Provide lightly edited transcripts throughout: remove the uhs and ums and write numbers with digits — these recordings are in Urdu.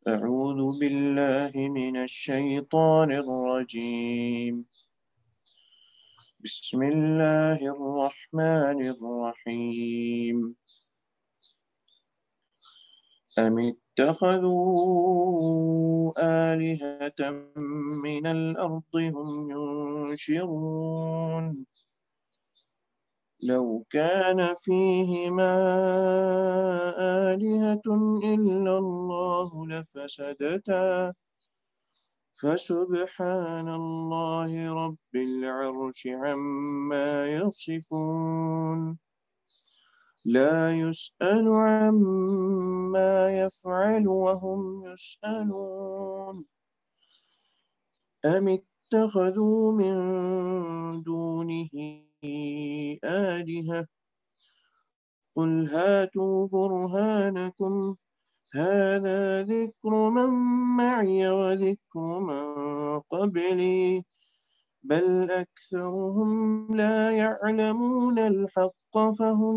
أعوذ بالله من الشيطان الرجيم. بسم الله الرحمن الرحيم. أم اتخذوا آلهة من الأرض هم ينشرون لو كان فيهما آلهة إلا الله لفسدتا فسبحان الله رب العرش عما يصفون لا يسأل عما يفعل وهم يسألون أم اتخذوا من دونه آلهة قل هاتوا برهانكم هذا ذكر من معي وذكر من قبلي بل أكثرهم لا يعلمون الحق فهم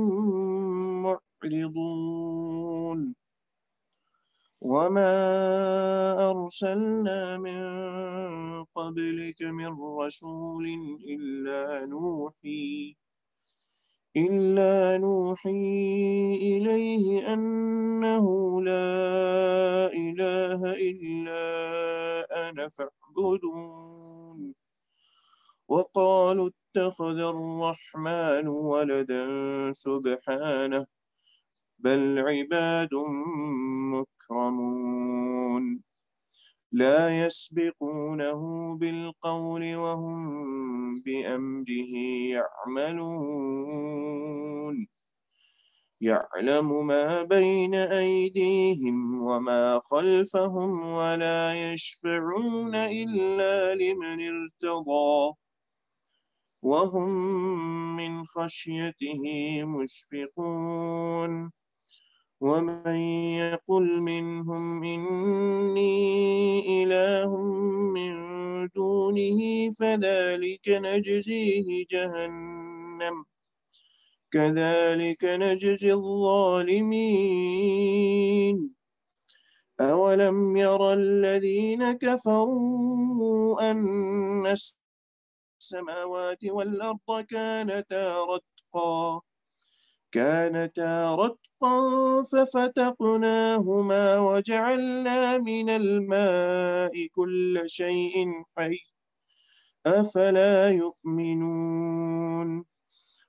معرضون وما أرسلنا من قبلك من رسول إلا نوحي إليه أنه لا إله إلا أنا فاعبدون وقالوا اتخذ الرحمن ولدا سبحانه بل عباد مكرمون لا يسبقونه بالقول وهم بأمره يعملون يعلم ما بين أيديهم وما خلفهم ولا يشفعون إلا لمن ارتضى وهم من خشيته مشفقون ومن يقل منهم إني إله من دونه فذلك نجزيه جهنم كذلك نجزي الظالمين أولم ير الذين كفروا أن السماوات والأرض كانتا رتقا ففتقناهما وجعلنا من الماء كل شيء حي أفلا يؤمنون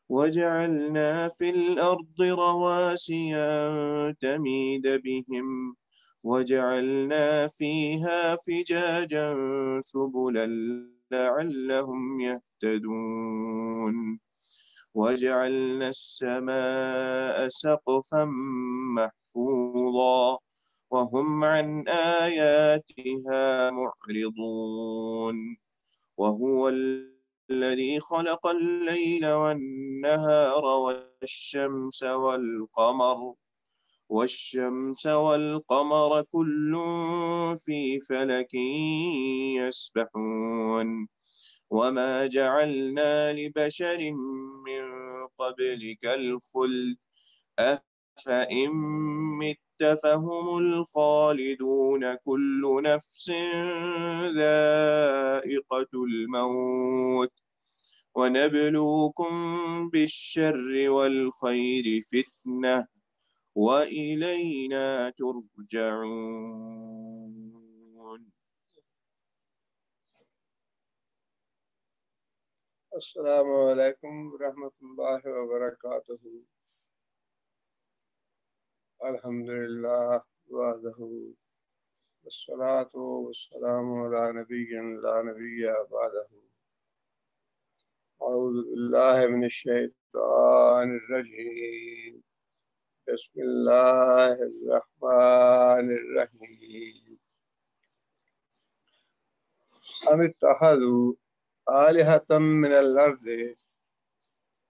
وجعلنا في الأرض رواسي أن تميد بهم وجعلنا فيها فجاجا سبلا لعلهم يهتدون وجعلنا السماء سقفا محفوظا وهم عن آياتها معرضون وهو الذي خلق الليل والنهار والشمس والقمر كل في فلك يسبحون وما جعلنا لبشر من قبلك الخلد أفإن مت فهم الخالدون كل نفس ذائقة الموت ونبلوكم بالشر والخير فتنة وإلينا ترجعون. السلام عليكم ورحمة الله وبركاته. الحمد لله وحده والصلاة والسلام على نبي لا نبي بعده. أعوذ بالله من الشيطان الرجيم. بسم الله الرحمن الرحيم. أم اتخذوا آلهة من الأرض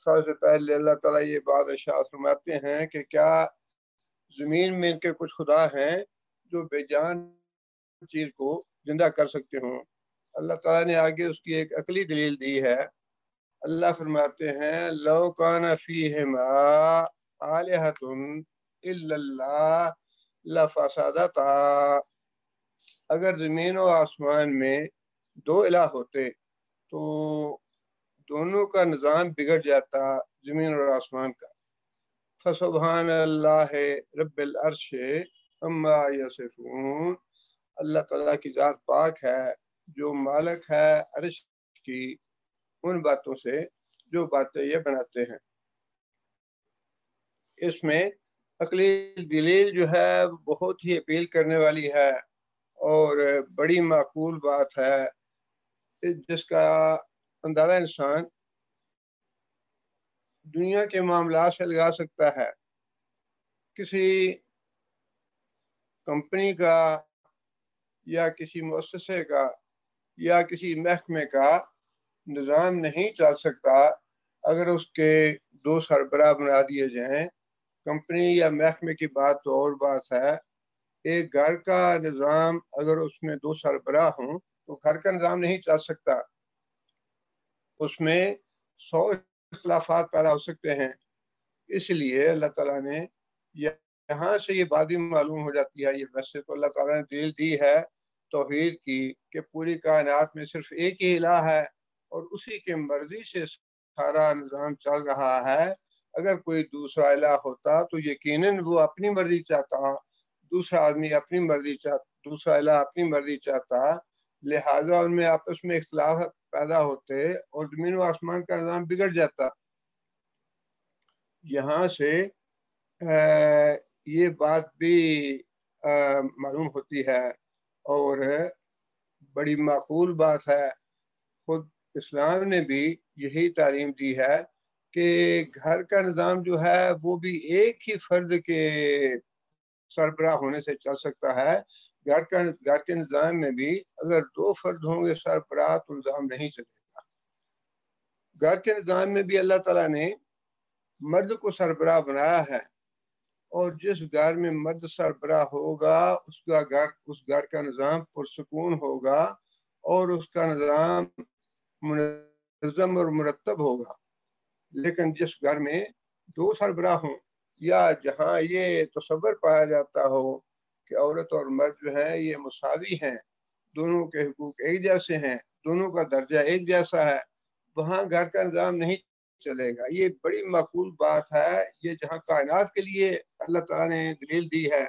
سب سے پہلے اللہ تعالیٰ یہ بات ارشاد فرماتے ہیں کہ کیا زمین میں ان کے کچھ خدا ہیں جو بے جان چیز کو زندہ کر سکتے ہوں؟ اللہ تعالیٰ نے آگے اس کی ایک عقلی دلیل دی ہے۔ اللہ فرماتے ہیں لو کان فیہما آلہۃ الا اللہ لفسدتا، اگر زمین و آسمان میں دو الہ ہوتے تو دونوں کا نظام بگڑ جاتا، زمین اور آسمان کا۔ فسبحان اللہ رب العرش اما یصفون، اللہ تعالیٰ کی ذات پاک ہے جو مالک ہے عرش کی ان باتوں سے جو باتیں یہ بناتے ہیں۔ اس میں عقلی دلیل جو ہے بہت ہی اپیل کرنے والی ہے اور بڑی معقول بات ہے، جس کا اندازہ انسان دنیا کے معاملات سے لگا سکتا ہے۔ کسی کمپنی کا یا کسی مؤسسے کا یا کسی محکمے کا نظام نہیں چل سکتا اگر اس کے دو سربراہ بنا دیے جائیں۔ کمپنی یا محکمے کی بات تو اور بات ہے، ایک گھر کا نظام اگر اس میں دو سربراہ ہوں تو گھر کا نظام نہیں چل سکتا، اس میں 100 اختلافات پیدا ہو سکتے ہیں۔ اس لیے اللہ تعالیٰ نے یہاں سے یہ بات بھی معلوم ہو جاتی ہے، یہ ویسے تو اللہ تعالیٰ نے دلیل دی ہے توحید کی کہ پوری کائنات میں صرف ایک ہی الہ ہے اور اسی کے مرضی سے سارا نظام چل رہا ہے۔ اگر کوئی دوسرا الہ ہوتا تو یقیناً وہ اپنی مرضی چاہتا، دوسرا آدمی اپنی مرضی چاہتا، دوسرا الہ اپنی مرضی چاہتا، لہٰذا ان میں آپس میں اختلاف پیدا ہوتے اور زمین و آسمان کا نظام بگڑ جاتا۔ یہاں سے یہ بات بھی معلوم ہوتی ہے اور بڑی معقول بات ہے، خود اسلام نے بھی یہی تعلیم دی ہے کہ گھر کا نظام جو ہے وہ بھی ایک ہی فرد کے سربراہ ہونے سے چل سکتا ہے۔ گھر کے نظام میں بھی اگر دو فرد ہوں گے سربراہ تو نظام نہیں چلے گا۔ گھر کے نظام میں بھی اللہ تعالیٰ نے مرد کو سربراہ بنایا ہے، اور جس گھر میں مرد سربراہ ہوگا اس گھر کا نظام پرسکون ہوگا اور اس کا نظام منظم اور مرتب ہوگا۔ لیکن جس گھر میں دو سربراہ ہوں یا جہاں یہ تصور پایا جاتا ہو کہ عورت اور مرد جو ہیں یہ مساوی ہیں، دونوں کے حقوق ایک جیسے ہیں، دونوں کا درجہ ایک جیسا ہے، وہاں گھر کا نظام نہیں چلے گا۔ یہ بڑی معقول بات ہے، یہ جہاں کائنات کے لیے اللہ تعالیٰ نے دلیل دی ہے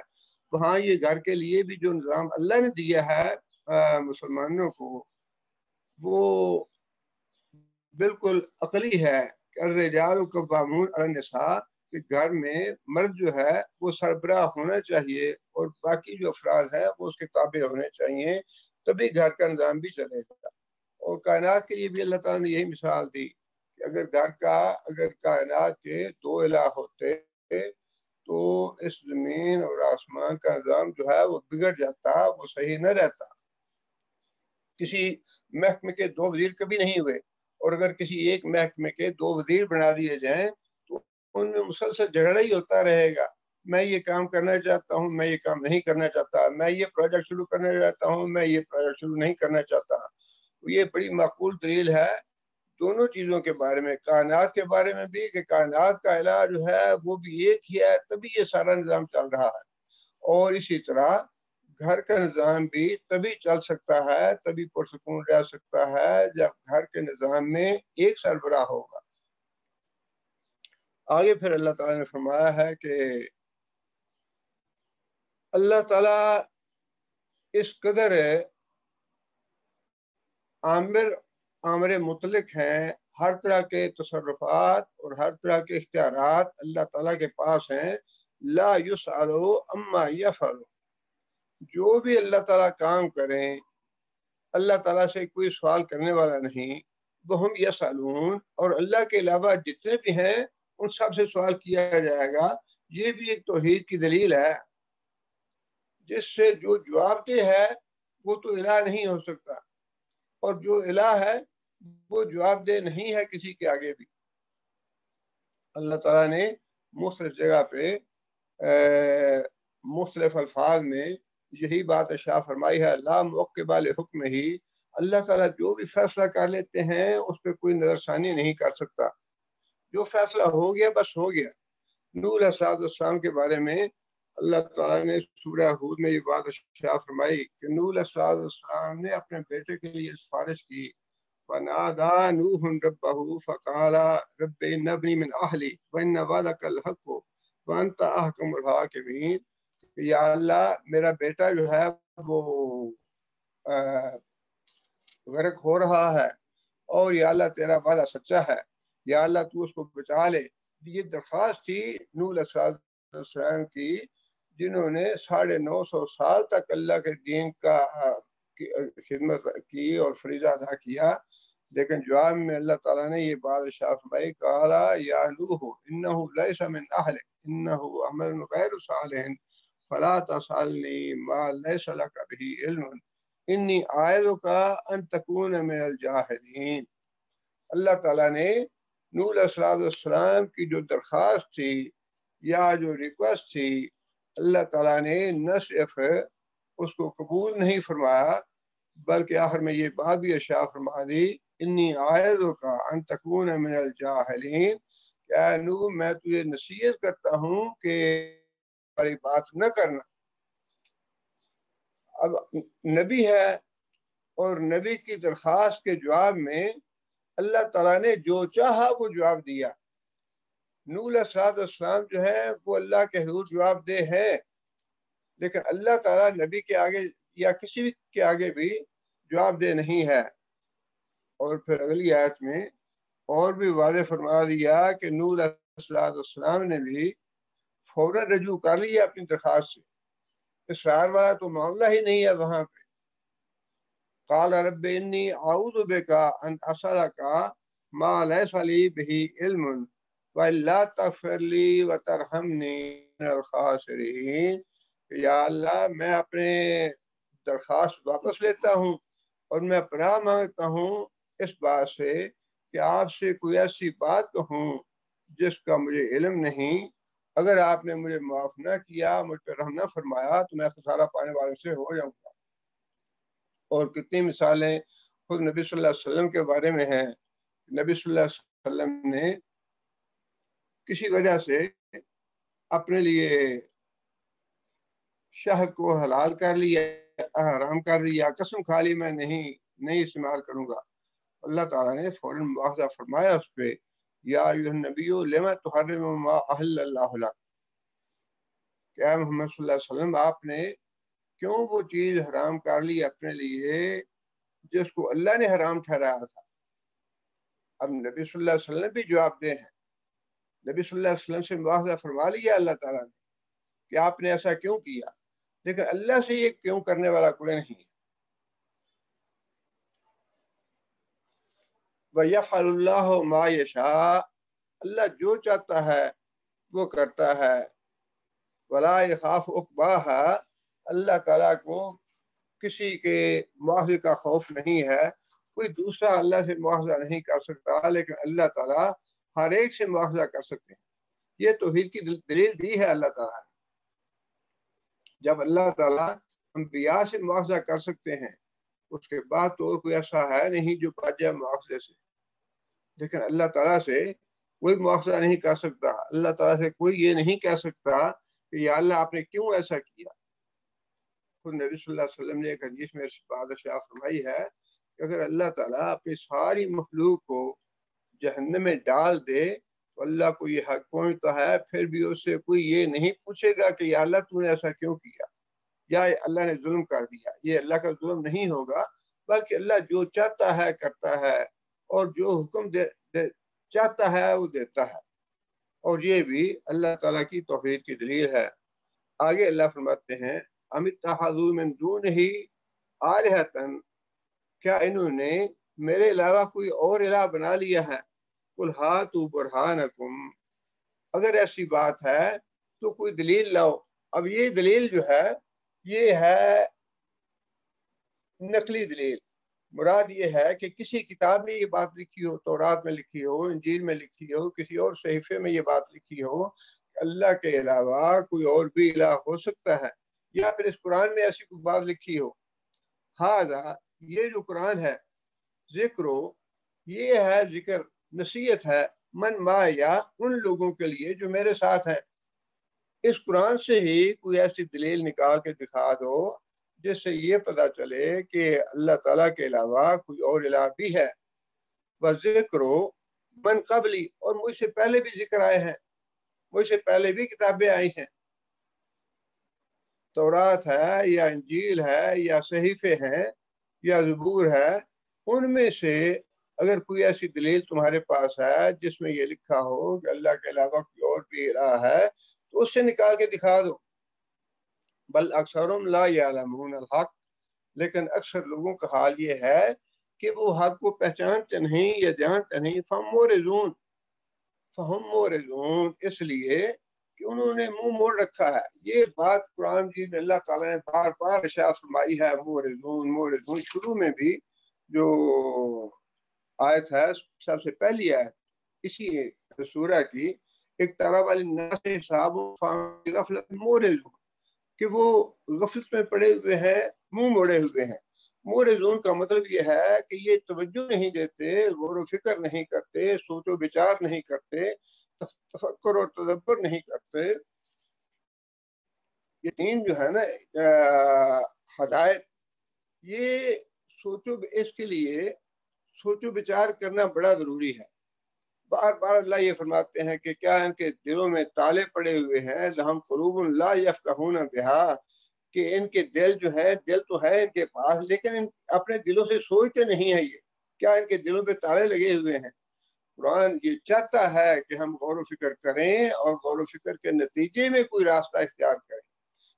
وہاں یہ گھر کے لیے بھی جو نظام اللہ نے دیا ہے مسلمانوں کو وہ بالکل عقلی ہے۔ الرجال قوامون علی النساء کہ گھر میں مرد جو ہے وہ سربراہ ہونا چاہیے اور باقی جو افراد ہیں وہ اس کے تابع ہونے چاہیے، تبھی گھر کا نظام بھی چلے گا۔ اور کائنات کے لیے بھی اللہ تعالیٰ نے یہی مثال دی کہ اگر کائنات کے دو الہ ہوتے تو اس زمین اور آسمان کا نظام جو ہے وہ بگڑ جاتا، وہ صحیح نہ رہتا۔ کسی محکمے کے دو وزیر کبھی نہیں ہوئے، اور اگر کسی ایک محکمے کے دو وزیر بنا دیے جائیں تو ان میں مسلسل جھگڑا ہی ہوتا رہے گا، میں یہ کام کرنا چاہتا ہوں، میں یہ کام نہیں کرنا چاہتا، میں یہ پروجیکٹ شروع کرنا چاہتا ہوں، میں یہ پروجیکٹ شروع نہیں کرنا چاہتا۔ یہ بڑی معقول دلیل ہے دونوں چیزوں کے بارے میں، کائنات کے بارے میں بھی کہ کائنات کا الہ جو ہے وہ بھی ایک ہی ہے، تبھی یہ سارا نظام چل رہا ہے، اور اسی طرح گھر کا نظام بھی تبھی چل سکتا ہے، تبھی پرسکون رہ سکتا ہے جب گھر کے نظام میں ایک سربراہ ہوگا۔ آگے پھر اللہ تعالیٰ نے فرمایا ہے کہ اللہ تعالیٰ اس قدر عامر مطلق ہیں، ہر طرح کے تصرفات اور ہر طرح کے اختیارات اللہ تعالیٰ کے پاس ہیں۔ لا یسأل عما یفعل، جو بھی اللہ تعالیٰ کام کریں اللہ تعالیٰ سے کوئی سوال کرنے والا نہیں۔ وہم یسألون، اور اللہ کے علاوہ جتنے بھی ہیں ان سب سے سوال کیا جائے گا۔ یہ بھی ایک توحید کی دلیل ہے، جس سے جو جواب دہ ہے وہ تو الہ نہیں ہو سکتا، اور جو الہ ہے وہ جواب دہ نہیں ہے کسی کے آگے بھی۔ اللہ تعالیٰ نے مختلف جگہ پہ مختلف الفاظ میں یہی بات ارشاد فرمائی ہے، لا معقب لحکمہ ہی، اللہ تعالیٰ جو بھی فیصلہ کر لیتے ہیں اس پہ کوئی نظر ثانی نہیں کر سکتا، جو فیصلہ ہو گیا بس ہو گیا۔ نوح علیہ السلام کے بارے میں اللہ تعالیٰ نے سورہ ہود میں یہ بات ارشاد فرمائی کہ نوح علیہ السلام نے اپنے بیٹے کے لیے سفارش کی، فنادى نوح ربه فقال رب ابني من اهلي وان وعدك الحق وانت احكم الحاكمين، یا اللہ میرا بیٹا جو ہے وہ غرق ہو رہا ہے، اور یا اللہ تیرا وعدہ سچا ہے، یا اللہ تو اس کو بچا لے۔ یہ درخواست تھی نوح علیہ السلام کی، جنہوں نے 950 سال تک اللہ کے دین کا خدمت کی اور فریضہ ادا کیا، لیکن جواب میں اللہ تعالیٰ نے یہ بات ارشاد فرمائی، قال یا نوح انہ لیس من اہلک انہ عمل غیر صالح فلا تسألنی ما لیس لک بہ علم انی اعظک ان تکون من الجاہلین۔ اللہ تعالیٰ نے نوح علیہ السلام کی جو درخواست تھی یا جو ریکویسٹ تھی، اللہ تعالیٰ نے نہ صرف اس کو قبول نہیں فرمایا بلکہ آخر میں یہ بات بھی ارشاد فرما دی، انی اعظک ان تکون من الجاہلین، کہ اے نوح میں تجھے نصیحت کرتا ہوں کہ ہماری بات نہ کرنا۔ اب نبی ہے اور نبی کی درخواست کے جواب میں اللہ تعالیٰ نے جو چاہا وہ جواب دیا۔ نوح علیہ السلام جو ہے وہ اللہ کے حضور جواب دہ ہے، لیکن اللہ تعالیٰ نبی کے آگے یا کسی بھی کے آگے بھی جواب دہ نہیں ہے۔ اور پھر اگلی آیت میں اور بھی واضح فرما دیا کہ نوح علیہ السلام نے بھی فوراً رجوع کر لیا اپنی درخواست سے، اصرار والا تو معاملہ ہی نہیں ہے وہاں پہ۔ قال رب انی اعوذ بک ان اسألک ما لیس لی بہ علم والا تغفر لی وترحمنی من الخاسرین، یا اللہ میں اپنے درخواست واپس لیتا ہوں اور میں پناہ مانگتا ہوں اس بات سے کہ آپ سے کوئی ایسی بات کہوں جس کا مجھے علم نہیں، اگر آپ نے مجھے معاف نہ کیا، مجھ پر رحم نہ فرمایا تو میں خسارہ پانے والوں سے ہو جاؤں گا۔ اور کتنی مثالیں خود نبی صلی اللہ علیہ وسلم کے بارے میں ہیں۔ نبی صلی اللہ علیہ وسلم نے کسی وجہ سے اپنے لیے شہد کو حلال کر لیا، حرام کر دیا، قسم کھا لی میں نہیں استعمال کروں گا، اللہ تعالیٰ نے فوراً مواخذہ فرمایا اس پہ، یا ایھا النبی لم تحرم ما احل اللہ لک، کہ اے محمد صلی اللہ علیہ وسلم آپ نے کیوں وہ چیز حرام کر لی اپنے لیے جس کو اللہ نے حرام ٹھہرایا تھا۔ اب نبی صلی اللہ علیہ وسلم بھی جواب دہ ہیں، نبی صلی اللہ علیہ وسلم سے مواخذہ فرما لیا اللہ تعالیٰ نے کہ آپ نے ایسا کیوں کیا، لیکن اللہ سے یہ کیوں کرنے والا کوئی نہیں ہے۔ وَيَفْعَلُ اللَّهُ مَا يَشَاءُ، اللہ جو چاہتا ہے وہ کرتا ہے، وَلَا يَخَافُ عُقْبَاهَا، اللہ تعالیٰ کو کسی کے مواخذے کا خوف نہیں ہے، کوئی دوسرا اللہ سے مواخذہ نہیں کر سکتا، لیکن اللہ تعالیٰ ہر ایک سے مواخذہ کر سکتے ہیں۔ یہ توحید کی دلیل دی ہے اللہ تعالیٰ نے۔ جب اللہ تعالیٰ انبیاء سے مواخذہ کر سکتے ہیں اس کے بعد تو اور کوئی ایسا ہے نہیں جو بچ جائے مواخذے سے، لیکن اللہ تعالیٰ سے کوئی مواخذہ نہیں کر سکتا، اللہ تعالیٰ سے کوئی یہ نہیں کہہ سکتا کہ یا اللہ آپ نے کیوں ایسا کیا۔ خود نبی صلی اللہ علیہ وسلم نے ایک حدیث میں بات ارشاد فرمائی ہے کہ اگر اللہ تعالیٰ اپنی ساری مخلوق کو جہنم میں ڈال دے تو اللہ کو یہ حق پہنچتا ہے، پھر بھی اس سے کوئی یہ نہیں پوچھے گا کہ یا اللہ تو نے ایسا کیوں کیا، یا اللہ نے ظلم کر دیا۔ یہ اللہ کا ظلم نہیں ہوگا، بلکہ اللہ جو چاہتا ہے کرتا ہے، اور جو حکم چاہتا ہے وہ دیتا ہے، اور یہ بھی اللہ تعالیٰ کی توحید کی دلیل ہے۔ آگے اللہ فرماتے ہیں ام اتخذوا من دونہ آلہۃ، کیا انہوں نے میرے علاوہ کوئی اور الہ بنا لیا ہے، قل ہاتوا برہانکم، اگر ایسی بات ہے تو کوئی دلیل لاؤ۔ اب یہ دلیل جو ہے یہ ہے نقلی دلیل، مراد یہ ہے کہ کسی کتاب میں یہ بات لکھی ہو، تورات میں لکھی ہو، انجیل میں لکھی ہو، کسی اور صحیفے میں یہ بات لکھی ہو کہ اللہ کے علاوہ کوئی اور بھی الہ ہو سکتا ہے، یا پھر اس قرآن میں ایسی کوئی بات لکھی ہو۔ ہاذا، یہ جو قرآن ہے، ذکر یہ ہے ذکر، نصیحت ہے، من ما یا ان لوگوں کے لیے جو میرے ساتھ ہیں۔ اس قرآن سے ہی کوئی ایسی دلیل نکال کے دکھا دو جس سے یہ پتا چلے کہ اللہ تعالیٰ کے علاوہ کوئی اور الہ بھی ہے۔ وذکر من قبلی، اور مجھ سے پہلے بھی ذکر آئے ہیں، مجھ سے پہلے بھی کتابیں آئی ہیں، تورات ہے یا انجیل ہے یا صحیفے ہیں یا زبور ہے، ان میں سے اگر کوئی ایسی دلیل تمہارے پاس ہے جس میں یہ لکھا ہو کہ اللہ کے علاوہ کوئی اور بھی الہ ہے تو اس سے نکال کے دکھا دو۔ بل اکثرهم لا یعلمون الحق، لیکن اکثر لوگوں کا حال یہ ہے کہ وہ حق کو پہچانتے نہیں یا جانتے نہیں۔ فہم مورزون، اس لیے کہ انہوں نے منہ موڑ رکھا ہے۔ یہ بات قرآن جی میں اللہ تعالیٰ نے بار بار ارشاد فرمائی ہے، مورزون مورزون۔ شروع میں بھی جو آیت ہے، سب سے پہلی آیت اسی سورہ کی، اقترب للناس حسابهم غفلت مورزون، کہ وہ غفلت میں پڑے ہوئے ہیں، منہ موڑے ہوئے ہیں۔ مورزون کا مطلب یہ ہے کہ یہ توجہ نہیں دیتے، غور و فکر نہیں کرتے، سوچ و بچار نہیں کرتے، تفکر اور تدبر نہیں کرتے۔ یہ تین جو ہے نا ہدایت، یہ اس کے لیے سوچ و بچار کرنا بڑا ضروری ہے۔ بار بار اللہ یہ فرماتے ہیں کہ کیا ان کے دلوں میں تالے پڑے ہوئے ہیں، لہم قلوب لا یفقہون بہا، کہ ان کے دل جو ہے، دل تو ہے ان کے پاس لیکن اپنے دلوں سے سوچتے نہیں ہیں۔ یہ کیا ان کے دلوں پہ تالے لگے ہوئے ہیں؟ قرآن یہ چاہتا ہے کہ ہم غور و فکر کریں اور غور و فکر کے نتیجے میں کوئی راستہ اختیار کریں۔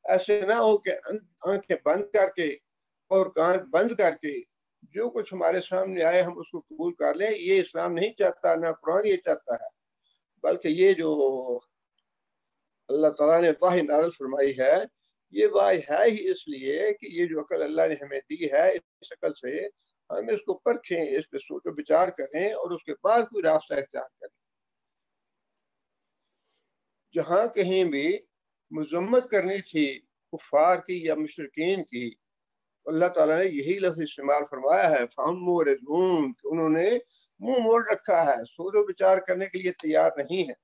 ایسے نہ ہو کہ آنکھیں بند کر کے اور کان بند کر کے جو کچھ ہمارے سامنے آئے ہم اس کو قبول کر لیں۔ یہ اسلام نہیں چاہتا، نہ قرآن یہ چاہتا ہے، بلکہ یہ جو اللہ تعالیٰ نے وحی نازل فرمائی ہے، یہ وحی ہے ہی اس لیے کہ یہ جو عقل اللہ نے ہمیں دی ہے، اس عقل سے ہم اس کو پرکھیں، اس پہ سوچ و بچار کریں اور اس کے بعد کوئی راستہ اختیار کریں۔ جہاں کہیں بھی مذمت کرنی تھی کفار کی یا مشرکین کی، اللہ تعالیٰ نے یہی لفظ استعمال فرمایا ہے، فَهُمْ مُعْرِضُونَ، کہ انہوں نے منہ موڑ رکھا ہے، سوچ و بچار کرنے کے لیے تیار نہیں ہے۔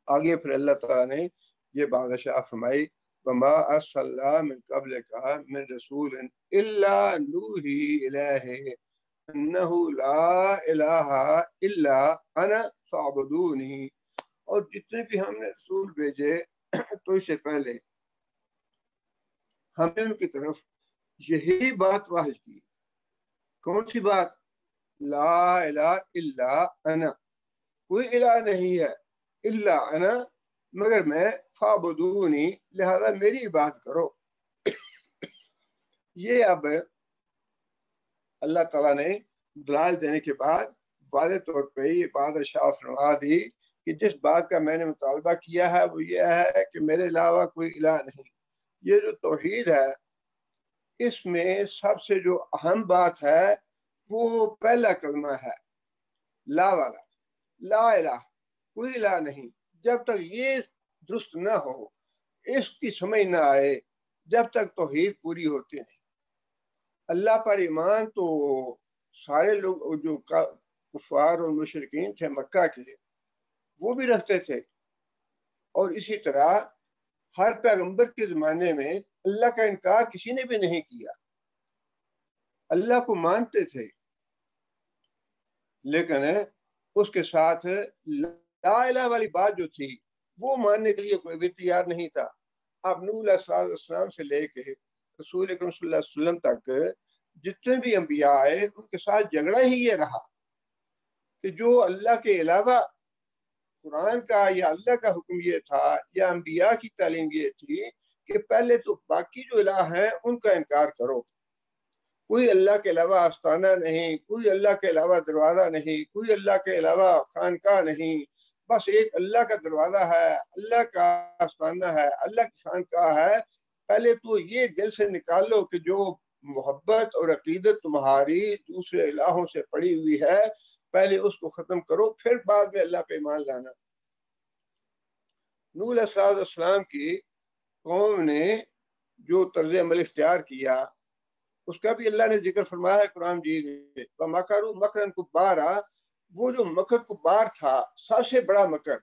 آگے پھر اللہ تعالیٰ نے یہ بات ارشاد فرمائی، وَمَا أَرْسَلْنَا مِن قَبْلِكَ مِن رَسُولٍ إِلَّا نُوحِي إِلَيْهِ أَنَّهُ لَا إِلَٰهَ إِلَّا أَنَا فَاعْبُدُونِ، اور جتنے بھی ہم نے رسول بھیجے تو اس سے پہلے ہم نے ان کی طرف یہی بات واحد کی۔ کون سی بات؟ لا الہ الا انا، کوئی الہ نہیں ہے الا انا مگر میں، فاعبدونی لہذا میری عبادت کرو۔ یہ اب اللہ تعالیٰ نے دلائل دینے کے بعد واضح طور پہ یہ بات ارشاد فرما دی کہ جس بات کا میں نے مطالبہ کیا ہے وہ یہ ہے کہ میرے علاوہ کوئی الہ نہیں۔ یہ جو توحید ہے، اس میں سب سے جو اہم بات ہے وہ پہلا کلمہ ہے، لا والا، لا الہ، کوئی الہ نہیں۔ جب تک یہ درست نہ ہو، اس کی سمجھ نہ آئے، جب تک توحید پوری ہوتی نہیں۔ اللہ پر ایمان تو سارے لوگ جو کفار اور مشرکین تھے مکہ کے، وہ بھی رکھتے تھے، اور اسی طرح ہر پیغمبر کے زمانے میں اللہ کا انکار کسی نے بھی نہیں کیا، اللہ کو مانتے تھے، لیکن اس کے ساتھ لا الہ والی بات جو تھی وہ ماننے کے لیے کوئی بھی تیار نہیں تھا۔ اب نوح علیہ السلام سے لے کے رسول اکرم صلی اللہ علیہ وسلم تک جتنے بھی انبیاء آئے ان کے ساتھ جھگڑا ہی یہ رہا کہ جو اللہ کے علاوہ قرآن کا یا اللہ کا حکم یہ تھا یا انبیاء کی تعلیم یہ تھی کہ پہلے تو باقی جو الہ ہیں ان کا انکار کرو۔ کوئی اللہ کے علاوہ آستانہ نہیں، کوئی اللہ کے علاوہ دروازہ نہیں، کوئی اللہ کے علاوہ خانقاہ نہیں، بس ایک اللہ کا دروازہ ہے، اللہ کا آستانہ ہے، اللہ کی خانقاہ ہے۔ پہلے تو یہ دل سے نکال لو کہ جو محبت اور عقیدت تمہاری دوسرے الہوں سے پڑی ہوئی ہے، پہلے اس کو ختم کرو، پھر بعد میں اللہ پہ ایمان لانا۔ نوح علیہ السلام کی قوم نے جو طرز عمل اختیار کیا اس کا بھی اللہ نے ذکر فرمایا ہے قرآن مجید میں، وَمَكَرُوا مَكْرًا كُبَّارًا۔ وہ جو مکر کبار تھا، سب سے بڑا مکر،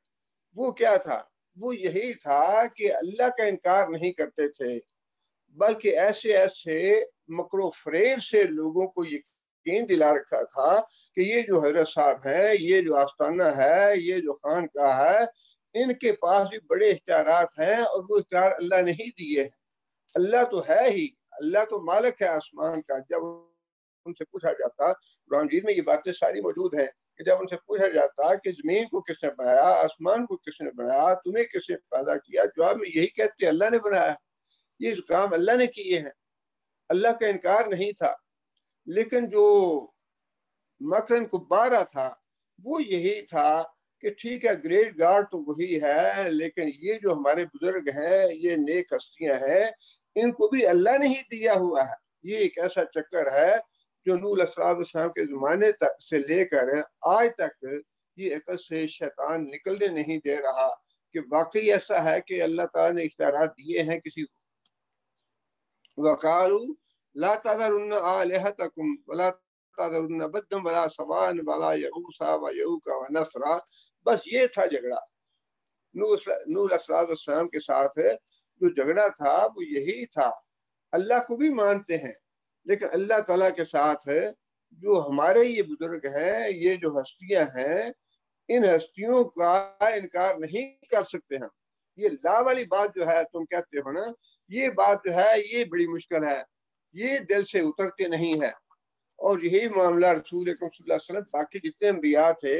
وہ کیا تھا؟ وہ یہی تھا کہ اللہ کا انکار نہیں کرتے تھے، بلکہ ایسے ایسے مکر و فریب سے لوگوں کو یقین دلا رکھا تھا کہ یہ جو حضرت صاحب ہیں، یہ جو آستانہ ہے، یہ جو خانقاہ ہے، ان کے پاس بھی بڑے اختیارات ہیں، اور وہ اختیار اللہ نے ہی دیے ہیں۔ اللہ تو ہے ہی، اللہ تو مالک ہے آسمان کا۔ جب ان سے پوچھا جاتا، قرآن مجید میں یہ باتیں ساری موجود ہیں، کہ جب ان سے پوچھا جاتا کہ زمین کو کس نے بنایا، آسمان کو کس نے بنایا، تمہیں کس نے پیدا کیا، جواب میں یہی کہتے اللہ نے بنایا، یہ کام اللہ نے کیے ہیں، اللہ کا انکار نہیں تھا۔ لیکن جو مکرن کبارہ تھا وہ یہی تھا کہ ٹھیک ہے گریٹ گاڈ تو وہی ہے، لیکن یہ جو ہمارے بزرگ ہیں، یہ نیک ہستیاں ہیں، ان کو بھی اللہ نے ہی دیا ہوا ہے۔ یہ ایک ایسا چکر ہے جو نوح علیہ السلام کے زمانے تک سے لے کر آج تک یہ عقل سے شیطان نکلنے نہیں دے رہا کہ واقعی ایسا ہے کہ اللہ تعالیٰ نے اختیارات دیے ہیں کسی کو۔ وَقَالُوا لَا تَذَرُنَّ آلِهَتَكُمْ وَلَا تَذَرُنَّ بَدًّا وَلَا سَوَاعًا وَلَا يَغُوثَ وَيَعُوقَ وَنَسْرًا۔ بس یہ تھا جھگڑا نوح علیہ السلام کے ساتھ، جو جھگڑا تھا وہ یہی تھا۔ اللہ کو بھی مانتے ہیں، لیکن اللہ تعالیٰ کے ساتھ جو ہمارے یہ بزرگ ہیں، یہ جو ہستیاں ہیں، ان ہستیوں کا انکار نہیں کر سکتے ہم۔ یہ لا والی بات جو ہے تم کہتے ہو نا، یہ بات جو ہے یہ بڑی مشکل ہے، یہ دل سے اترتے نہیں ہے۔ اور یہی معاملہ رسول اکرم صلی اللہ علیہ وسلم باقی جتنے انبیاء تھے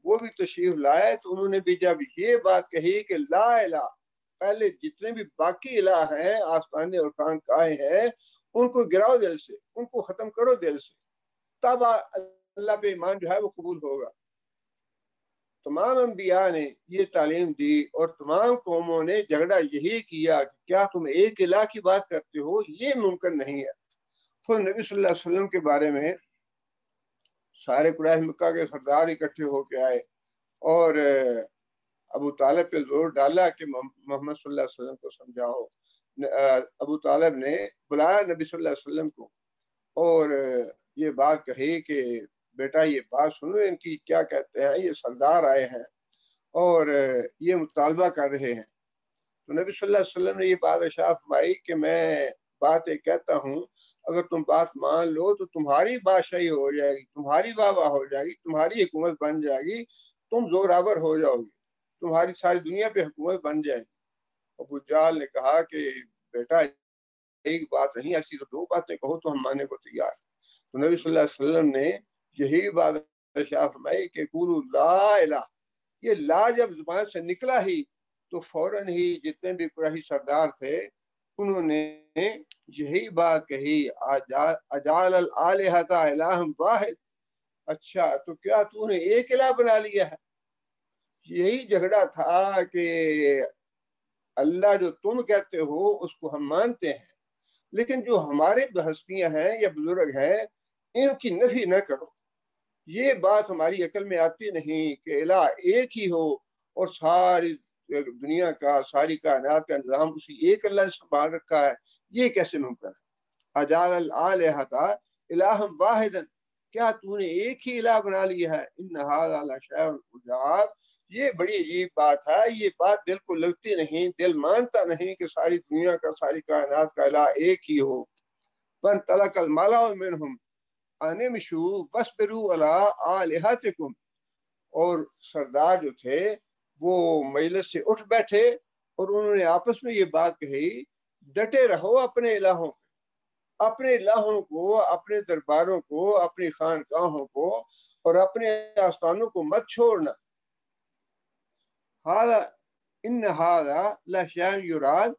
وہ بھی تشریف لائے تو انہوں نے بھی جب یہ بات کہی کہ لا الہ، پہلے جتنے بھی باقی الہ ہیں، آسمانے اور خانقاہیں ہیں، ان کو گراؤ دل سے، ان کو ختم کرو دل سے، تب اللہ پہ ایمان جو ہے وہ قبول ہوگا۔ تمام انبیاء نے یہ تعلیم دی اور تمام قوموں نے جھگڑا یہی کیا کہ کیا تم ایک الہ کی بات کرتے ہو، یہ ممکن نہیں ہے۔ پھر نبی صلی اللہ علیہ وسلم کے بارے میں سارے قریش مکہ کے سردار اکٹھے ہو کے آئے اور ابو طالب پہ زور ڈالا کہ محمد صلی اللہ علیہ وسلم کو سمجھاؤ۔ ابو طالب نے بلایا نبی صلی اللہ علیہ وسلم کو اور یہ بات کہی کہ بیٹا یہ بات سنو، ان کی کیا کہتے ہیں، یہ سردار آئے ہیں اور یہ مطالبہ کر رہے ہیں۔ تو نبی صلی اللہ علیہ وسلم نے یہ بات ارشاد فرمائی کہ میں بات ایک کہتا ہوں، اگر تم بات مان لو تو تمہاری بادشاہی ہو جائے گی، تمہاری بابا ہو جائے گی، تمہاری حکومت بن جائے گی، تم زوراور ہو جاؤ گے، تمہاری ساری دنیا پہ حکومت بن جائے گی۔ ابو جہل نے کہا کہ بیٹا ایک بات نہیں، ایسی تو دو باتیں کہو تو ہم ماننے کو تیار ہیں۔ تو نبی صلی اللہ علیہ وسلم نے یہی بات ارشاد فرمائی کہ قولوا لا الہ۔ یہ لا جب زبان سے نکلا ہی تو فوراً ہی جتنے بھی قریشی سردار تھے انہوں نے یہی بات کہی، اجعل الالہۃ الہا واحد، اچھا تو کیا تو نے ایک الہ بنا لیا ہے؟ یہی جھگڑا تھا کہ اللہ جو تم کہتے ہو اس کو ہم مانتے ہیں، لیکن جو ہمارے ہستیاں ہیں یا بزرگ ہیں ان کی نفی نہ کرو۔ یہ بات ہماری عقل میں آتی نہیں کہ الہ ایک ہی ہو اور ساری دنیا کا، ساری کائنات کا نظام اسی ایک اللہ نے سنبھال رکھا ہے، یہ کیسے ممکن ہے؟ اجعل الالہۃ الہا واحدا، کیا تو نے ایک ہی الہ بنا لیا ہے؟ ان ھذا لشیء عجاب، یہ بڑی عجیب بات ہے، یہ بات دل کو لگتی نہیں، دل مانتا نہیں کہ ساری دنیا کا، ساری کائنات کا الہ ایک ہی ہو۔ فانطلق الملأ منهم ان امشوا واصبروا علی آلہتکم، اور سردار جو تھے وہ مجلس سے اٹھ بیٹھے اور انہوں نے آپس میں یہ بات کہی، ڈٹے رہو اپنے الہوں پہ، اپنے الہوں کو، اپنے درباروں کو، اپنی خانقاہوں کو اور اپنے آستانوں کو مت چھوڑنا۔ ان ھذا لشیء یراد،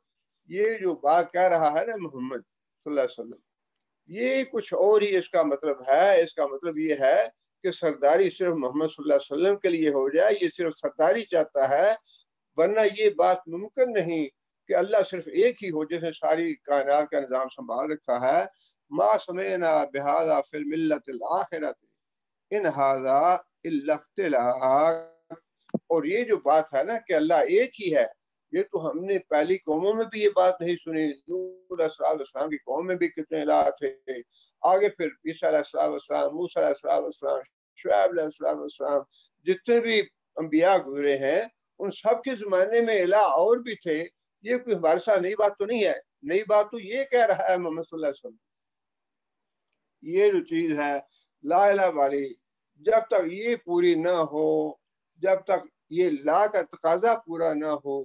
یہ جو بات کہہ رہا ہے نا محمد صلی اللہ علیہ وسلم، یہ کچھ اور ہی اس کا مطلب ہے۔ اس کا مطلب یہ ہے کہ سرداری صرف محمد صلی اللہ علیہ وسلم کے لیے ہو جائے، یہ صرف سرداری چاہتا ہے، ورنہ یہ بات ممکن نہیں کہ اللہ صرف ایک ہی ہو جس نے ساری کائنات کا نظام سنبھال رکھا ہے۔ ما سمعنا بهذا فی الملت الآخرۃ ان ھذا الا اختلاق۔ اور یہ جو بات ہے نا کہ اللہ ایک ہی ہے، یہ تو ہم نے پہلی قوموں میں بھی یہ بات نہیں سنی۔ نوح علیہ السلام کی قوم میں بھی کتنے الہ تھے، آگے پھر عیسیٰ علیہ السلام، موسیٰ علیہ السلام، شعیب علیہ السلام، جتنے بھی انبیاء گزرے ہیں ان سب کے زمانے میں الہ اور بھی تھے۔ یہ کوئی ہمارے ساتھ نئی بات تو نہیں ہے، نئی بات تو یہ کہہ رہا ہے محمد صلی اللہ علیہ وسلم۔ یہ جو چیز ہے لا الہ والی، جب تک یہ پوری نہ ہو، جب تک یہ لا کا تقاضا پورا نہ ہو،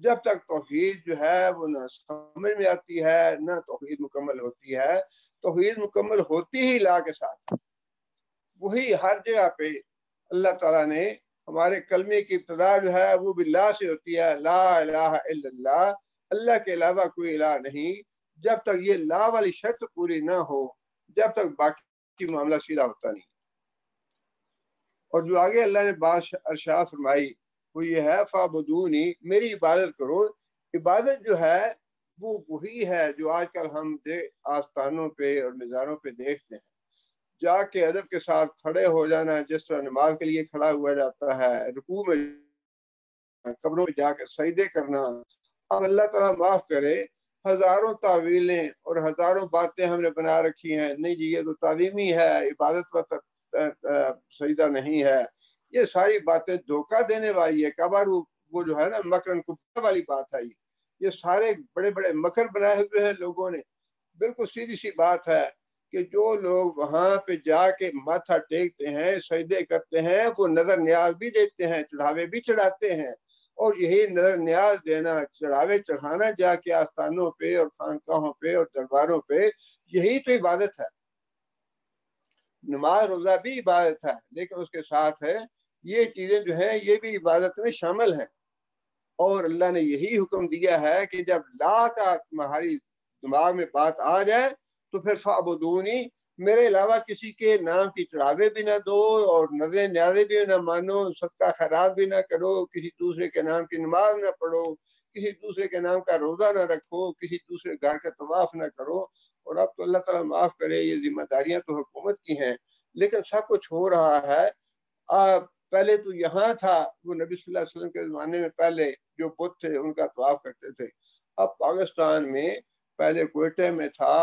جب تک توحید جو ہے وہ نہ سمجھ میں آتی ہے نہ توحید مکمل ہوتی ہے۔ توحید مکمل ہوتی ہی لا کے ساتھ، وہی ہر جگہ پہ اللہ تعالیٰ نے ہمارے کلمے کی ابتدا جو ہے وہ بھی لا سے ہوتی ہے، لا الہ الا اللہ، اللہ کے علاوہ کوئی الہ نہیں۔ جب تک یہ لا والی شرط پوری نہ ہو، جب تک باقی معاملہ سیدھا ہوتا نہیں۔ اور جو آگے اللہ نے بات ارشاد فرمائی وہ یہ ہے فَاعْبُدُونِی، میری عبادت کرو۔ عبادت جو ہے وہ وہی ہے جو آج کل ہم آستانوں پہ اور مزاروں پہ دیکھتے ہیں، جا کے ادب کے ساتھ کھڑے ہو جانا، جس طرح نماز کے لیے کھڑا ہوا جاتا ہے، رکوع میں قبروں میں جا کے سجدے کرنا۔ اب اللہ تعالیٰ معاف کرے، ہزاروں تعویلیں اور ہزاروں باتیں ہم نے بنا رکھی ہیں، نہیں جی یہ تو تعلیمی ہے، عبادت کا سجدہ نہیں ہے، یہ ساری باتیں دھوکہ دینے والی ہے۔ کبر وہ جو ہے نا مکرن کبرا والی بات ہے، یہ سارے بڑے بڑے مکر بنائے ہوئے ہیں لوگوں نے۔ بالکل سیدھی سی بات ہے کہ جو لوگ وہاں پہ جا کے ماتھا ٹیکتے ہیں، سجدے کرتے ہیں، وہ نظر نیاز بھی دیتے ہیں، چڑھاوے بھی چڑھاتے ہیں، اور یہی نظر نیاز دینا، چڑھاوے چڑھانا جا کے آستانوں پہ اور خانقاہوں پہ اور درباروں پہ، یہی تو عبادت ہے۔ نماز روزہ بھی عبادت ہے، لیکن اس کے ساتھ ہے یہ چیزیں جو ہیں یہ بھی عبادت میں شامل ہیں۔ اور اللہ نے یہی حکم دیا ہے کہ جب لا کا تمہاری دماغ میں بات آ جائے تو پھر فَاعْبُدُونِی، میرے علاوہ کسی کے نام کی چڑھاوے بھی نہ دو اور نظر نیازیں بھی نہ مانو، صدقہ خیرات بھی نہ کرو، کسی دوسرے کے نام کی نماز نہ پڑھو، کسی دوسرے کے نام کا روزہ نہ رکھو، کسی دوسرے گھر کا طواف نہ کرو۔ اور اب تو اللہ تعالیٰ معاف کرے، یہ ذمہ داریاں تو حکومت کی ہیں، لیکن سب کچھ ہو رہا ہے۔ پہلے تو یہاں تھا، وہ نبی صلی اللہ علیہ وسلم کے زمانے میں پہلے جو بت تھے ان کا طواف کرتے تھے۔ اب پاکستان میں پہلے کوئٹہ میں تھا،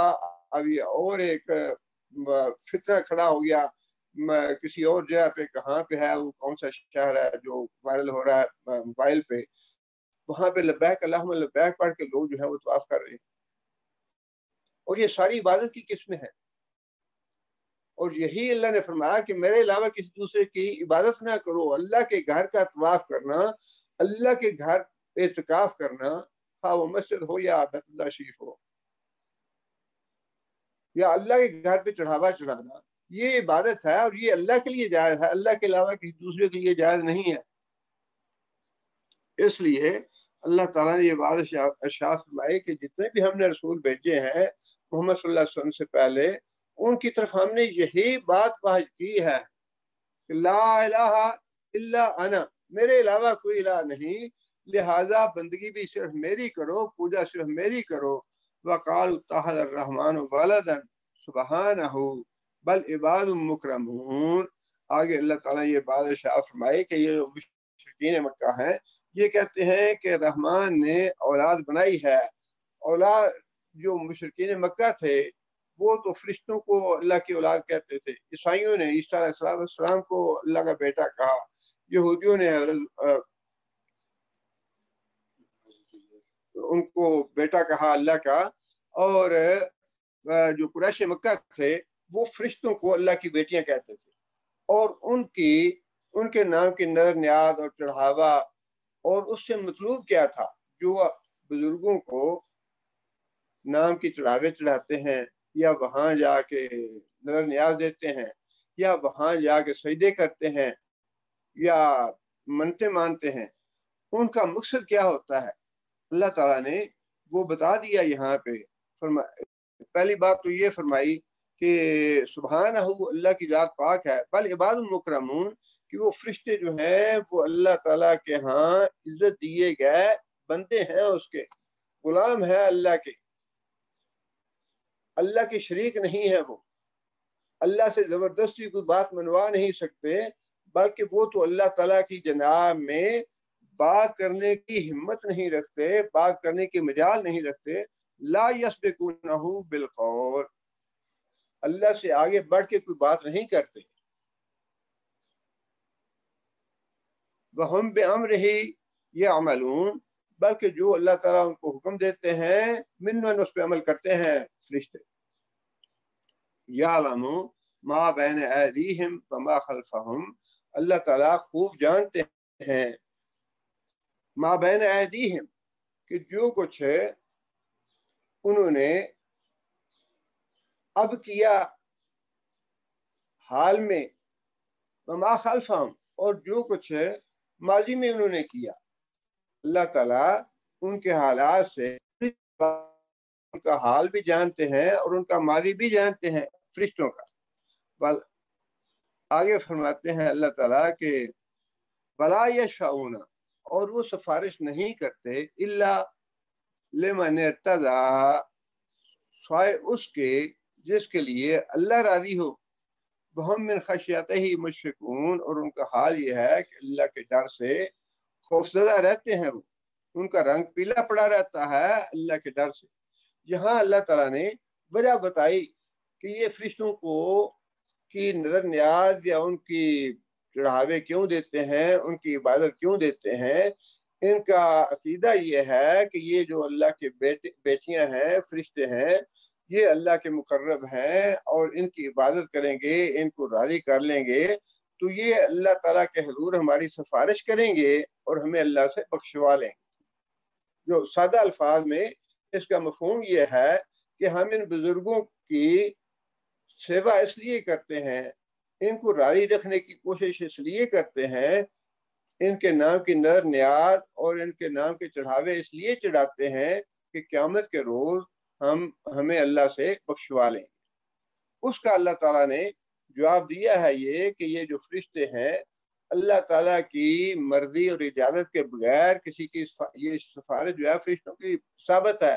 اب یہ اور ایک فتنہ کھڑا ہو گیا کسی اور جگہ پہ، کہاں پہ ہے وہ کون سا شہر ہے جو وائرل ہو رہا ہے موبائل پہ، وہاں پہ لبیک اللہم لبیک پڑھ کے لوگ جو ہے وہ طواف کر رہے ہیں، اور یہ ساری عبادت کی قسمیں ہیں۔ اور یہی اللہ نے فرمایا کہ میرے علاوہ کسی دوسرے کی عبادت نہ کرو۔ اللہ کے گھر کا طواف کرنا، اللہ کے گھر اعتکاف کرنا، ہاں وہ مسجد ہو یا بیت اللہ شریف ہو، یا اللہ کے گھر پہ چڑھاوا چڑھانا، یہ عبادت ہے اور یہ اللہ کے لیے جائز ہے، اللہ کے علاوہ کسی دوسرے کے لیے جائز نہیں ہے۔ اس لیے اللہ تعالیٰ نے یہ بات ارشاد فرمائی کہ جتنے بھی ہم نے رسول بھیجے ہیں محمد صلی اللہ علیہ وسلم سے پہلے، ان کی طرف ہم نے یہی بات واضح کی ہے کہ لا الہ الا انا، میرے علاوہ کوئی الہ نہیں، لہٰذا بندگی بھی صرف میری کرو، پوجا صرف میری کرو۔ وقال اتخذ الرحمن ولدا سبحانہ بل عباد مکرمون۔ آگے اللہ تعالیٰ نے یہ بات ارشاد فرمائی کہ یہ مشرکین مکہ ہیں، یہ کہتے ہیں کہ رحمان نے اولاد بنائی ہے۔ اولاد جو مشرکین مکہ تھے وہ تو فرشتوں کو اللہ کی اولاد کہتے تھے، عیسائیوں نے عیسیٰ علیہ السلام کو اللہ کا بیٹا کہا، یہودیوں نے ان کو بیٹا کہا اللہ کا، اور جو قریش مکہ تھے وہ فرشتوں کو اللہ کی بیٹیاں کہتے تھے، اور ان کے نام کی نظر نیاز اور چڑھاوا، اور اس سے مطلوب کیا تھا؟ جو بزرگوں کو نام کی چڑھاوے چڑھاتے ہیں، یا وہاں جا کے نظر نیاز دیتے ہیں، یا وہاں جا کے سجدے کرتے ہیں، یا منتیں مانتے ہیں، ان کا مقصد کیا ہوتا ہے؟ اللہ تعالیٰ نے وہ بتا دیا یہاں پہ۔ پہلی بات تو یہ فرمائی کہ سبحانہ اللہ کی ذات پاک ہے، بل عباد مکرمون، کہ وہ فرشتے جو ہیں وہ اللہ تعالیٰ کے ہاں عزت دیے گئے بندے ہیں، اس کے غلام ہیں اللہ کے۔ اللہ کے شریک نہیں ہے، وہ اللہ سے زبردستی کوئی بات منوا نہیں سکتے، بلکہ وہ تو اللہ تعالیٰ کی جناب میں بات کرنے کی ہمت نہیں رکھتے، بات کرنے کی مجال نہیں رکھتے۔ لا یسبقونہ بالقول، اللہ سے آگے بڑھ کے کوئی بات نہیں کرتے۔ وَهُمْ بِأَمْرِهِ يَعْمَلُونَ، بلکہ جو اللہ تعالیٰ ان کو حکم دیتے ہیں منن اس پہ عمل کرتے ہیں فرشتے۔ یعلم ما بین ایدیہم وما خلفہم، اللہ تعالیٰ خوب جانتے ہیں ما بین ایدیہم، کہ جو کچھ ہے انہوں نے اب کیا حال میں، وما خلفہم، اور جو کچھ ہے ماضی میں انہوں نے کیا، اللہ تعالیٰ ان کے حالات سے ان کا حال بھی جانتے ہیں اور ان کا ماضی بھی جانتے ہیں فرشتوں کا۔ بل آگے فرماتے ہیں اللہ تعالیٰ کہ ولا یشفعون، اور وہ سفارش نہیں کرتے الا لمن ارتضی، سوائے اس کے جس کے لیے اللہ راضی ہو۔ وہم من خشیتہ مشفقون، اور ان کا حال یہ ہے کہ اللہ کے ڈر سے خوفزدہ رہتے ہیں، وہ ان کا رنگ پیلا پڑا رہتا ہے اللہ کے ڈر سے۔ یہاں اللہ تعالیٰ نے وجہ بتائی کہ یہ فرشتوں کو کی نظر نیاز یا ان کی چڑھاوے کیوں دیتے ہیں، ان کی عبادت کیوں دیتے ہیں۔ ان کا عقیدہ یہ ہے کہ یہ جو اللہ کے بیٹیاں ہیں، فرشتے ہیں، یہ اللہ کے مقرب ہیں اور ان کی عبادت کریں گے، ان کو راضی کر لیں گے تو یہ اللہ تعالیٰ کے حضور ہماری سفارش کریں گے اور ہمیں اللہ سے بخشوا لیں گے۔ جو سادہ الفاظ میں اس کا مفہوم یہ ہے کہ ہم ان بزرگوں کی سیوا اس لیے کرتے ہیں، ان کو راضی رکھنے کی کوشش اس لیے کرتے ہیں، ان کے نام کی نظر نیاز اور ان کے نام کے چڑھاوے اس لیے چڑھاتے ہیں کہ قیامت کے روز ہمیں اللہ سے بخشوا لیں گے۔ اس کا اللہ تعالیٰ نے جواب دیا ہے یہ کہ یہ جو فرشتے ہیں اللہ تعالیٰ کی مرضی اور اجازت کے بغیر کسی کی یہ سفارش جو ہے فرشتوں کی ثابت ہے،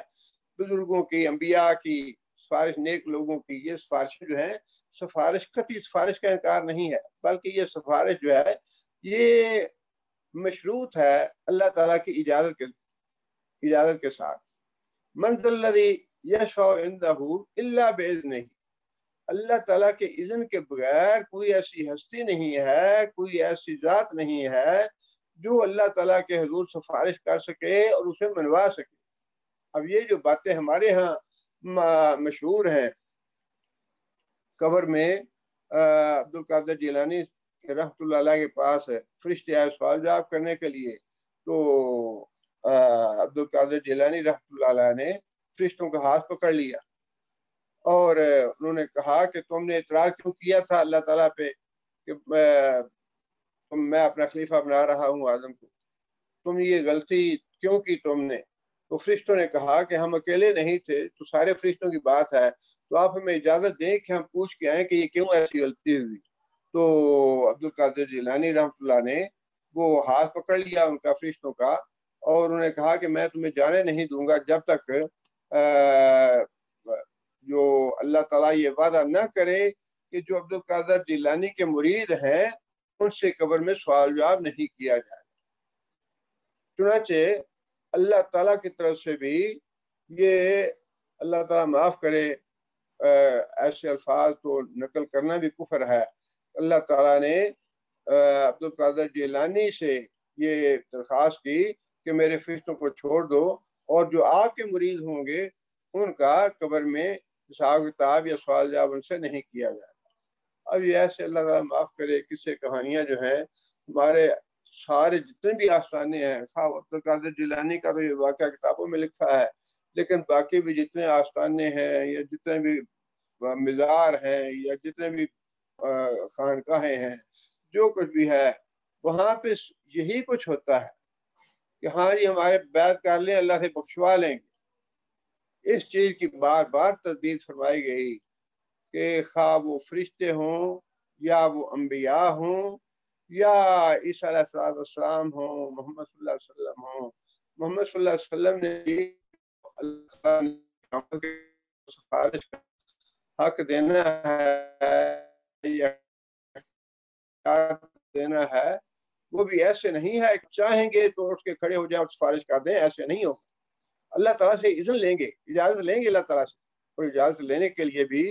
بزرگوں کی، انبیاء کی سفارش، نیک لوگوں کی یہ سفارش جو ہے، سفارش قطعی سفارش کا انکار نہیں ہے، بلکہ یہ سفارش جو ہے یہ مشروط ہے اللہ تعالیٰ کی اجازت کے ساتھ۔ من ذا الذی یشفع عندہ الا باذنہ، اللہ تعالیٰ کے اذن کے بغیر کوئی ایسی ہستی نہیں ہے، کوئی ایسی ذات نہیں ہے جو اللہ تعالیٰ کے حضور سفارش کر سکے اور اسے منوا سکے۔ اب یہ جو باتیں ہمارے ہاں مشہور ہیں، قبر میں عبد القادر جیلانی رحمۃ اللہ علیہ کے پاس فرشتے آئے سوال جواب کرنے کے لیے، تو عبد القادر جیلانی رحمۃ اللہ علیہ نے فرشتوں کا ہاتھ پکڑ لیا اور انہوں نے کہا کہ تم نے اعتراض کیوں کیا تھا اللہ تعالیٰ پہ کہ میں اپنا خلیفہ بنا رہا ہوں آدم کو، تم یہ غلطی کیوں کی تم نے؟ تو فرشتوں نے کہا کہ ہم اکیلے نہیں تھے، تو سارے فرشتوں کی بات ہے، تو آپ ہمیں اجازت دیں کہ ہم پوچھ کے آئیں کہ یہ کیوں ایسی غلطی ہوئی۔ تو عبد القادر جیلانی رحمۃ اللہ نے وہ ہاتھ پکڑ لیا ان کا فرشتوں کا اور انہوں نے کہا کہ میں تمہیں جانے نہیں دوں گا جب تک جو اللہ تعالیٰ یہ وعدہ نہ کرے کہ جو عبد القادر جیلانی کے مرید ہیں ان سے قبر میں سوال جواب نہیں کیا جائے۔ چنانچہ اللہ تعالیٰ کی طرف سے بھی یہ اللہ تعالیٰ معاف کرے ایسے الفاظ تو نقل کرنا بھی کفر ہے۔ اللہ تعالیٰ نے عبد القادر جیلانی سے یہ درخواست کی کہ میرے فرشتوں کو چھوڑ دو اور جو آپ کے مرید ہوں گے ان کا قبر میں حساب کتاب یا سوال جواب ان سے نہیں کیا جائے۔ اب یہ ایسے اللہ تعالیٰ معاف کرے قصے کہانیاں جو ہیں ہمارے سارے جتنے بھی آستانے ہیں، صاحب عبد القادر جیلانی کا تو یہ واقعہ کتابوں میں لکھا ہے، لیکن باقی بھی جتنے آستانے ہیں یا جتنے بھی مزار ہیں یا جتنے بھی خانقاہیں ہیں، جو کچھ بھی ہے وہاں پہ یہی کچھ ہوتا ہے کہ ہاں جی ہمارے بیعت کر لیں اللہ سے بخشوا لیں گے۔ اس چیز کی بار بار تردید فرمائی گئی کہ خواہ وہ فرشتے ہوں یا وہ انبیاء ہوں یا عیسیٰ علیہ السلام ہوں، محمد صلی اللہ علیہ وسلم ہوں، محمد صلی اللہ علیہ وسلم نے سفارش حق دینا ہے یا دینا ہے وہ بھی ایسے نہیں ہے چاہیں گے تو اٹھ کے کھڑے ہو جائیں اور سفارش کر دیں، ایسے نہیں ہوگا۔ اللہ تعالیٰ سے اذن لیں گے، اجازت لیں گے اللہ تعالیٰ سے، اور اجازت لینے کے لیے بھی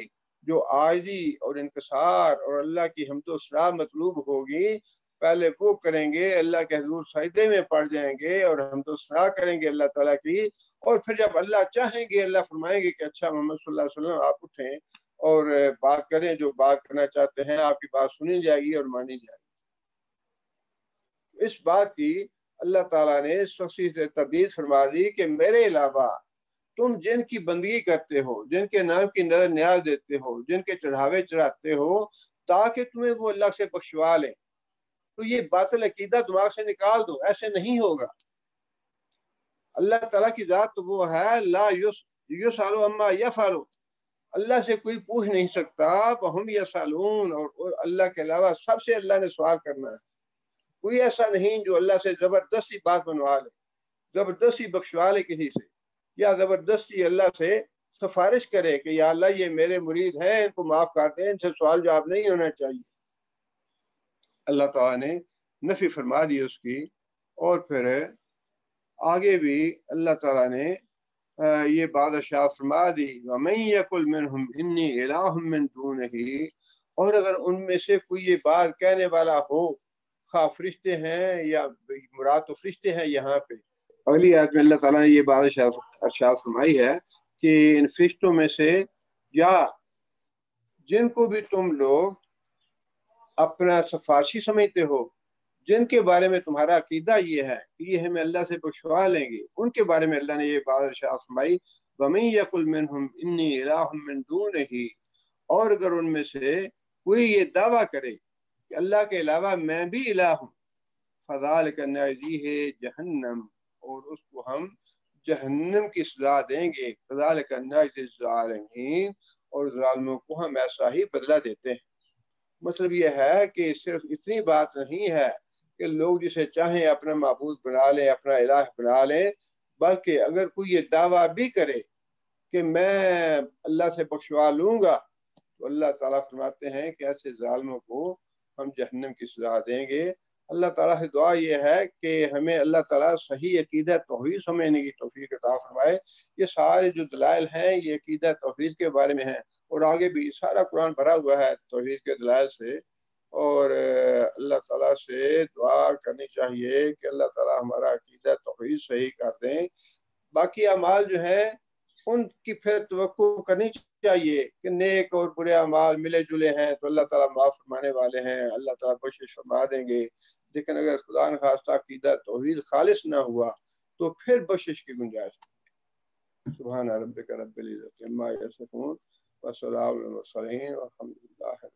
جو عاجزی اور انکسار اور اللہ کی حمد و ثنا مطلوب ہوگی پہلے وہ کریں گے، اللہ کے حضور سجدے میں پڑ جائیں گے اور حمد و ثنا کریں گے اللہ تعالیٰ کی، اور پھر جب اللہ چاہیں گے اللہ فرمائیں گے کہ اچھا محمد صلی اللہ علیہ وسلم آپ اٹھیں اور بات کریں، جو بات کرنا چاہتے ہیں آپ کی بات سنی جائے گی اور مانی جائے گی۔ اس بات کی اللہ تعالیٰ نے سختی سے تردید فرما دی کہ میرے علاوہ تم جن کی بندگی کرتے ہو، جن کے نام کی نظر نیاز دیتے ہو، جن کے چڑھاوے چڑھاتے ہو تاکہ تمہیں وہ اللہ سے بخشوا لیں، تو یہ باطل عقیدہ دماغ سے نکال دو، ایسے نہیں ہوگا۔ اللہ تعالیٰ کی ذات تو وہ ہے لا یسأل عما یفعل، اللہ سے کوئی پوچھ نہیں سکتا، وہم یسألون، اور اللہ کے علاوہ سب سے اللہ نے سوال کرنا ہے۔ کوئی ایسا نہیں جو اللہ سے زبردستی بات بنوا لے، زبردستی بخشوا لے کسی سے، یا زبردستی اللہ سے سفارش کرے کہ یا اللہ یہ میرے مرید ہیں ان کو معاف کر دیں، ان سے سوال جواب نہیں ہونا چاہیے۔ اللہ تعالیٰ نے نفی فرما دی اس کی، اور پھر آگے بھی اللہ تعالیٰ نے یہ بات ارشاد فرما دی وَمَن يَقُلْ مِنْهُمْ إِنِّي إِلَٰهٌ مِّن دُونِهِ، اور اگر ان میں سے کوئی یہ بات کہنے والا ہو، خواہ فرشتے ہیں یا مراد تو فرشتے ہیں یہاں پہ، اگلی آیت میں اللہ تعالیٰ نے یہ بات ارشاد فرمائی ہے کہ ان فرشتوں میں سے یا جن کو بھی تم لوگ اپنا سفارشی سمجھتے ہو، جن کے بارے میں تمہارا عقیدہ یہ ہے کہ یہ ہمیں اللہ سے بخشوا لیں گے، ان کے بارے میں اللہ نے یہ بات ارشاد فرمائی وَمَن يَقُلْ مِنْهُمْ إِنِّي إِلَٰهٌ مِّن دُونِهِ، اور اگر ان میں سے کوئی یہ دعویٰ کرے کہ اللہ کے علاوہ میں بھی الہ ہوں، فَذَلِكَ نَجْزِيهِ جَهَنَّمَ، اور اس کو ہم جہنم کی سزا دیں گے، فَذَلِكَ نَجْزِي الظَّالِمِينَ، اور ظالموں کو ہم ایسا ہی بدلہ دیتے ہیں۔ مطلب یہ ہے کہ صرف اتنی بات نہیں ہے کہ لوگ جسے چاہیں اپنا معبود بنا لیں، اپنا الہ بنا لیں، بلکہ اگر کوئی یہ دعویٰ بھی کرے کہ میں اللہ سے بخشوا لوں گا، تو اللہ تعالیٰ فرماتے ہیں کہ ایسے ظالموں کو ہم جہنم کی سزا دیں گے۔ اللہ تعالیٰ سے دعا یہ ہے کہ ہمیں اللہ تعالیٰ صحیح عقیدہ توحید سمجھنے کی توفیق عطا فرمائے۔ یہ سارے جو دلائل ہیں یہ عقیدہ توحید کے بارے میں ہیں، اور آگے بھی سارا قرآن بھرا ہوا ہے توحید کے دلائل سے، اور اللہ تعالیٰ سے دعا کرنی چاہیے کہ اللہ تعالیٰ ہمارا عقیدہ توحید صحیح کر دیں۔ باقی اعمال جو ہیں ان کی پھر توقع کرنی چاہیے کہ نیک اور برے اعمال ملے جلے ہیں تو اللہ تعالیٰ معاف فرمانے والے ہیں، اللہ تعالیٰ بخشش فرما دیں گے، لیکن اگر خدا نخواستہ عقیدہ توحید خالص نہ ہوا تو پھر بخشش کی گنجائش نہیں۔ سبحان ربک رب العزت عما یصفون وسلام علی المرسلین والحمد للہ۔